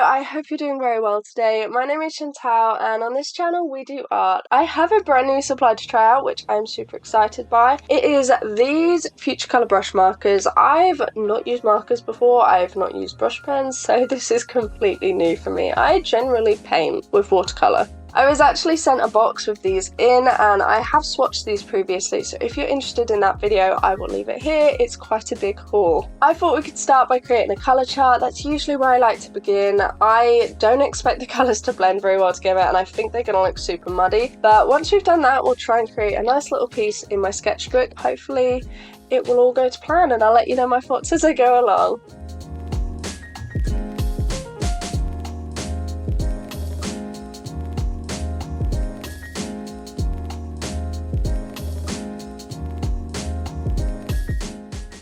I hope you're doing very well today. My name is Chantelle, and on this channel we do art. I have a brand new supply to try out, which I'm super excited by. It is these future colour brush markers. I've not used markers before, I've not used brush pens, so this is completely new for me. I generally paint with watercolour. I was actually sent a box with these in, and I have swatched these previously, so if you're interested in that video I will leave it here. It's quite a big haul. I thought we could start by creating a colour chart. That's usually where I like to begin. I don't expect the colours to blend very well together, and I think they're going to look super muddy, but once we've done that we'll try and create a nice little piece in my sketchbook. Hopefully it will all go to plan, and I'll let you know my thoughts as I go along.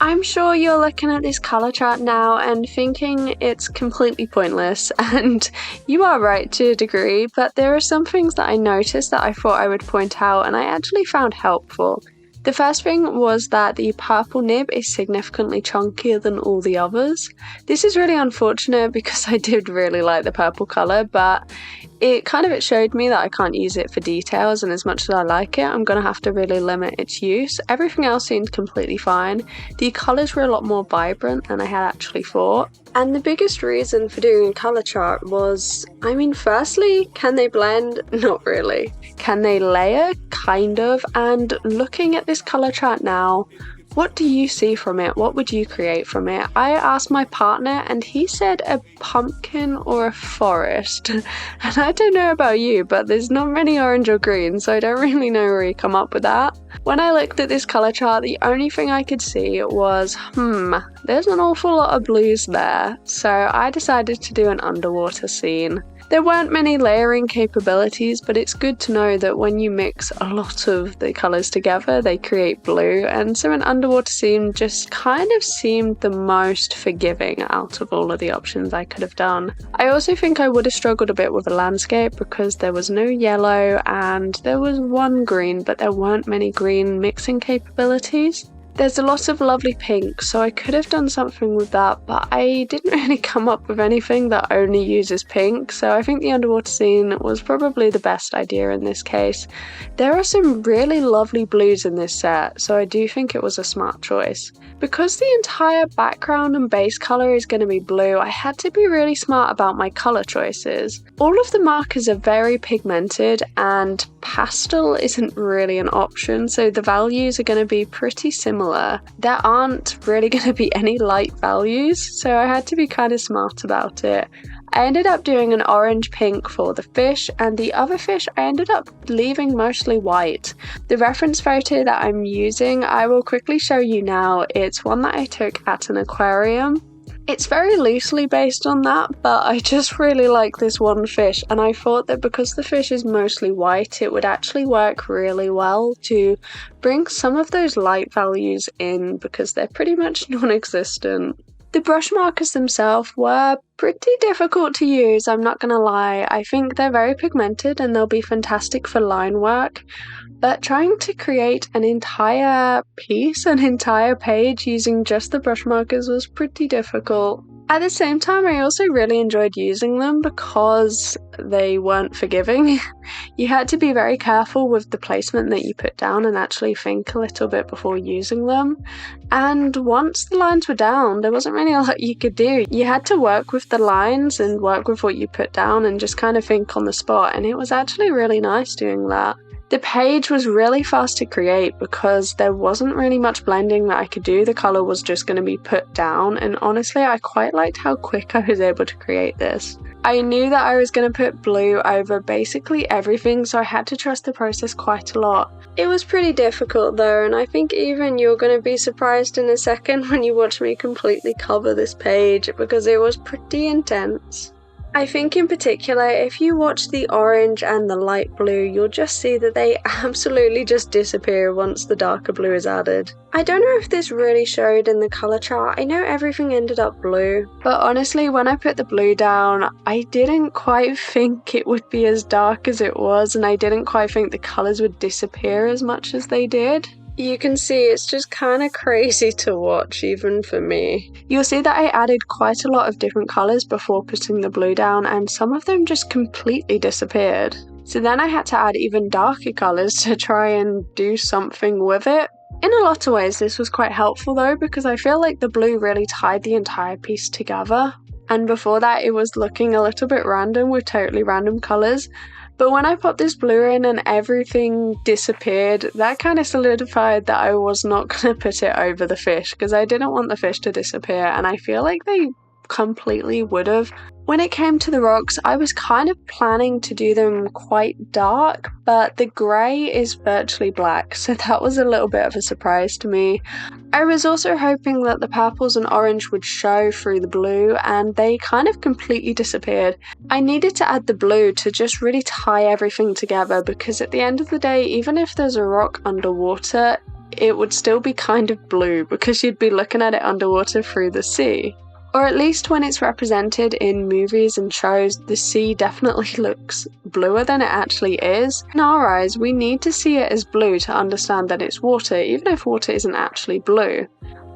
I'm sure you're looking at this colour chart now and thinking it's completely pointless, and you are right to a degree, but there are some things that I noticed that I thought I would point out and I actually found helpful. The first thing was that the purple nib is significantly chunkier than all the others. This is really unfortunate because I did really like the purple colour, but it showed me that I can't use it for details, and as much as I like it, I'm going to have to really limit its use. Everything else seemed completely fine. The colours were a lot more vibrant than I had actually thought. And the biggest reason for doing a colour chart was, firstly, can they blend? Not really. Can they layer? Kind of. And looking at this colour chart now, what do you see from it? What would you create from it? I asked my partner and he said a pumpkin or a forest. And I don't know about you, but there's not many orange or green, so I don't really know where he come up with that. When I looked at this colour chart, the only thing I could see was, there's an awful lot of blues there. So I decided to do an underwater scene. There weren't many layering capabilities, but it's good to know that when you mix a lot of the colours together, they create blue, and so an underwater scene just seemed the most forgiving out of all of the options I could have done. I also think I would have struggled a bit with a landscape because there was no yellow and there was one green, but there weren't many green mixing capabilities. There's a lot of lovely pink, so I could have done something with that, but I didn't really come up with anything that only uses pink, so I think the underwater scene was probably the best idea in this case. There are some really lovely blues in this set, so I do think it was a smart choice. Because the entire background and base colour is going to be blue, I had to be really smart about my colour choices. All of the markers are very pigmented, and pastel isn't really an option, so the values are going to be pretty similar. There aren't really going to be any light values, so I had to be kind of smart about it. I ended up doing an orange pink for the fish, and the other fish I ended up leaving mostly white. The reference photo that I'm using I will quickly show you now. It's one that I took at an aquarium. It's very loosely based on that, but I just really like this one fish, and I thought that because the fish is mostly white, it would actually work really well to bring some of those light values in because they're pretty much non-existent. The brush markers themselves were pretty difficult to use, I'm not gonna lie. I think they're very pigmented and they'll be fantastic for line work, but trying to create an entire piece, an entire page using just the brush markers was pretty difficult. At the same time, I also really enjoyed using them because they weren't forgiving. You had to be very careful with the placement that you put down and actually think a little bit before using them. And once the lines were down, there wasn't really a lot you could do. You had to work with the lines and work with what you put down and just think on the spot, and it was actually really nice doing that. The page was really fast to create because there wasn't really much blending that I could do. The colour was just going to be put down, and honestly I quite liked how quick I was able to create this. I knew that I was going to put blue over basically everything, so I had to trust the process quite a lot. It was pretty difficult though, and I think even you're going to be surprised in a second when you watch me completely cover this page because it was pretty intense. I think in particular, if you watch the orange and the light blue, you'll just see that they absolutely just disappear once the darker blue is added. I don't know if this really showed in the colour chart. I know everything ended up blue, but honestly when I put the blue down, I didn't quite think it would be as dark as it was, and I didn't quite think the colours would disappear as much as they did. You can see it's just kind of crazy to watch, even for me. You'll see that I added quite a lot of different colours before putting the blue down, and some of them just completely disappeared. So then I had to add even darker colours to try and do something with it. In a lot of ways this was quite helpful though, because I feel like the blue really tied the entire piece together. And before that it was looking a little bit random with totally random colours. But when I put this blue in and everything disappeared, that kind of solidified that I was not going to put it over the fish, because I didn't want the fish to disappear, and I feel like they completely would have. When it came to the rocks, I was kind of planning to do them quite dark, but the grey is virtually black, so that was a little bit of a surprise to me. I was also hoping that the purples and orange would show through the blue, and they kind of completely disappeared. I needed to add the blue to just really tie everything together, because at the end of the day, even if there's a rock underwater, it would still be kind of blue, because you'd be looking at it underwater through the sea. Or at least when it's represented in movies and shows, the sea definitely looks bluer than it actually is. In our eyes, we need to see it as blue to understand that it's water, even if water isn't actually blue.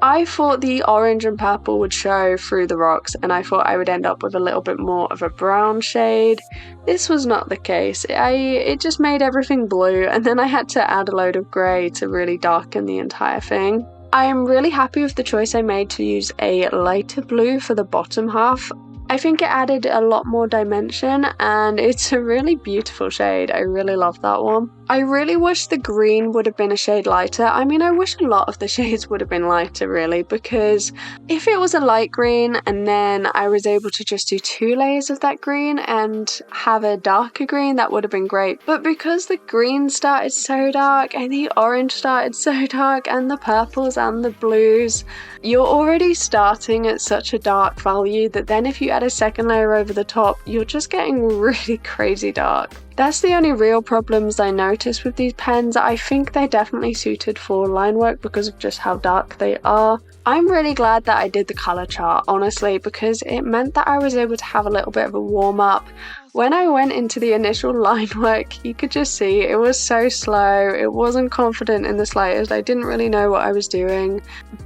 I thought the orange and purple would show through the rocks, and I thought I would end up with a little bit more of a brown shade. This was not the case. It just made everything blue, and then I had to add a load of grey to really darken the entire thing. I am really happy with the choice I made to use a lighter blue for the bottom half. I think it added a lot more dimension, and it's a really beautiful shade. I really love that one. I really wish the green would have been a shade lighter. I mean, I wish a lot of the shades would have been lighter really, because if it was a light green and then I was able to just do 2 layers of that green and have a darker green, that would have been great. But because the green started so dark and the orange started so dark and the purples and the blues, you're already starting at such a dark value that then if you add a second layer over the top, you're just getting really crazy dark. That's the only real problems I noticed with these pens. I think they're definitely suited for line work because of just how dark they are. I'm really glad that I did the colour chart, honestly, because it meant that I was able to have a little bit of a warm up. When I went into the initial line work, you could just see it was so slow, it wasn't confident in the slightest, I didn't really know what I was doing.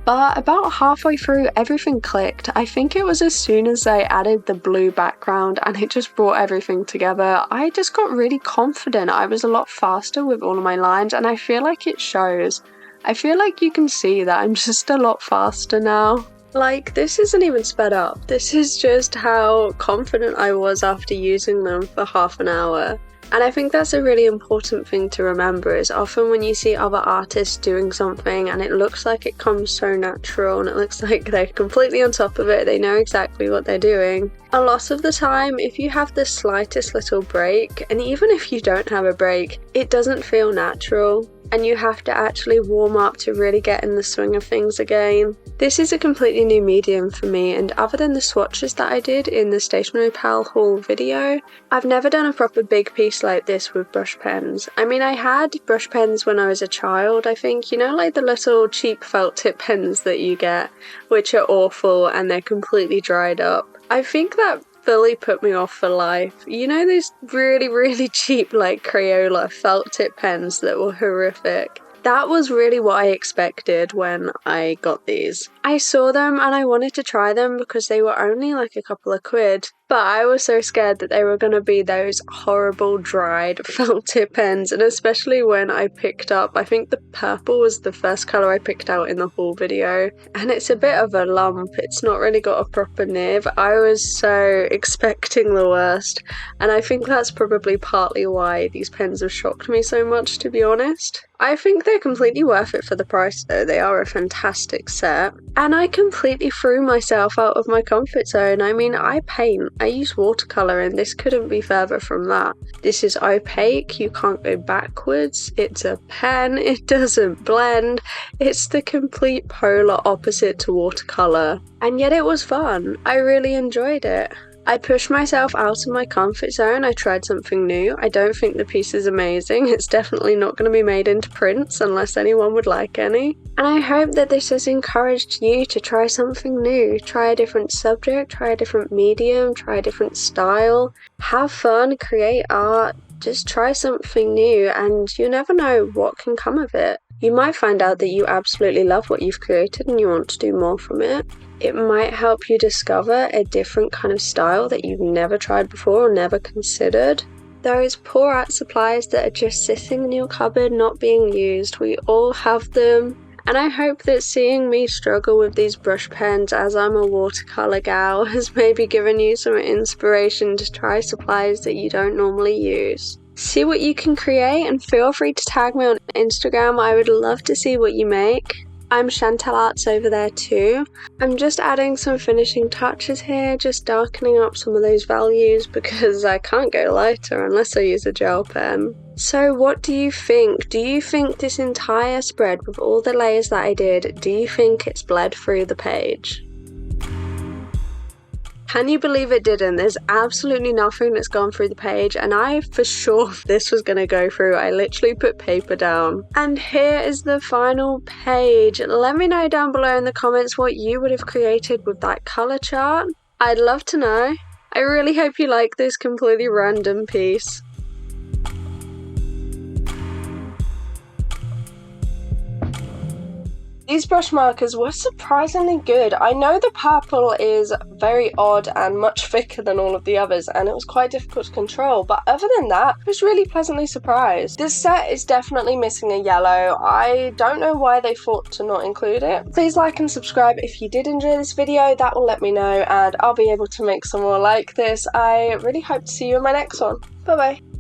But about halfway through, everything clicked. I think it was as soon as I added the blue background and it just brought everything together, I just got really confident. I was a lot faster with all of my lines, and I feel like it shows. I feel like you can see that I'm just a lot faster now. Like, this isn't even sped up. This is just how confident I was after using them for half an hour. And I think that's a really important thing to remember, is often when you see other artists doing something and it looks like it comes so natural and it looks like they're completely on top of it, they know exactly what they're doing. A lot of the time, if you have the slightest little break, and even if you don't have a break, it doesn't feel natural. And you have to actually warm up to really get in the swing of things again. This is a completely new medium for me, and other than the swatches that I did in the Stationery Pal haul video, I've never done a proper big piece like this with brush pens. I mean, I had brush pens when I was a child, I think, you know, like the little cheap felt tip pens that you get, which are awful and they're completely dried up. I think that fully put me off for life. You know those really cheap like Crayola felt tip pens that were horrific? That was really what I expected when I got these. I saw them and I wanted to try them because they were only like a couple of quid, but I was so scared that they were going to be those horrible dried felt tip pens, and especially when I picked up, I think the purple was the first colour I picked out in the haul video, and it's a bit of a lump, it's not really got a proper nib. I was so expecting the worst, and I think that's probably partly why these pens have shocked me so much, to be honest. I think they're completely worth it for the price though, they are a fantastic set. And I completely threw myself out of my comfort zone. I mean, I paint, I use watercolour, and this couldn't be further from that. This is opaque, you can't go backwards, it's a pen, it doesn't blend, it's the complete polar opposite to watercolour. And yet it was fun, I really enjoyed it. I pushed myself out of my comfort zone, I tried something new. I don't think the piece is amazing, it's definitely not going to be made into prints unless anyone would like any. And I hope that this has encouraged you to try something new, try a different subject, try a different medium, try a different style, have fun, create art, just try something new, and you never know what can come of it. You might find out that you absolutely love what you've created and you want to do more from it. It might help you discover a different kind of style that you've never tried before or never considered. Those poor art supplies that are just sitting in your cupboard not being used, we all have them. And I hope that seeing me struggle with these brush pens as I'm a watercolour gal has maybe given you some inspiration to try supplies that you don't normally use. See what you can create and feel free to tag me on Instagram. I would love to see what you make. I'm ChantelleArts over there too. I'm just adding some finishing touches here, just darkening up some of those values because I can't go lighter unless I use a gel pen. So what do you think? Do you think this entire spread with all the layers that I did, do you think it's bled through the page? Can you believe it didn't? There's absolutely nothing that's gone through the page, and I for sure this was gonna go through. I literally put paper down. And here is the final page. Let me know down below in the comments what you would have created with that colour chart. I'd love to know. I really hope you like this completely random piece. These brush markers were surprisingly good. I know the purple is very odd and much thicker than all of the others, and it was quite difficult to control, but other than that, I was really pleasantly surprised. This set is definitely missing a yellow. I don't know why they thought to not include it. Please like and subscribe if you did enjoy this video. That will let me know, and I'll be able to make some more like this. I really hope to see you in my next one. Bye bye.